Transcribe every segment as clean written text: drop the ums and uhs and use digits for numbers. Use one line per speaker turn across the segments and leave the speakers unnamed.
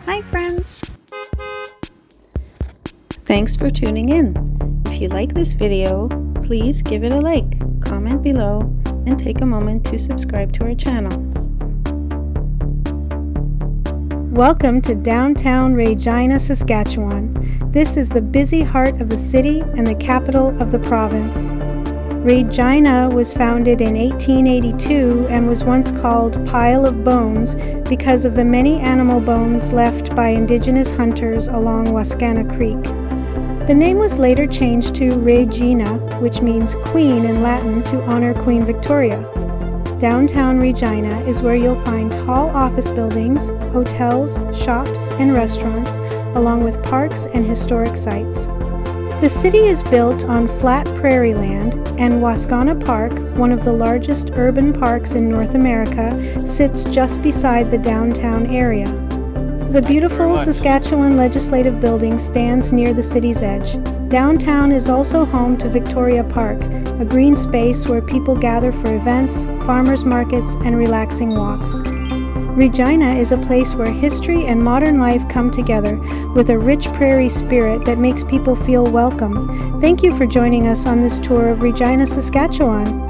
Hi friends! Thanks for tuning in. If you like this video, please give it a like, comment below, and take a moment to subscribe to our channel. Welcome to downtown Regina, Saskatchewan. This is the busy heart of the city and the capital of the province. Regina was founded in 1882 and was once called Pile of Bones because of the many animal bones left by Indigenous hunters along Wascana Creek. The name was later changed to Regina, which means Queen in Latin, to honor Queen Victoria. Downtown Regina is where you'll find tall office buildings, hotels, shops, and restaurants, along with parks and historic sites. The city is built on flat prairie land, and Wascana Park, one of the largest urban parks in North America, sits just beside the downtown area. The beautiful Saskatchewan Legislative Building stands near the city's edge. Downtown is also home to Victoria Park, a green space where people gather for events, farmers markets, and relaxing walks. Regina is a place where history and modern life come together with a rich prairie spirit that makes people feel welcome. Thank you for joining us on this tour of Regina, Saskatchewan.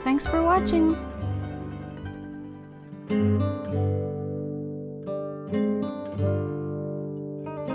Thanks for watching!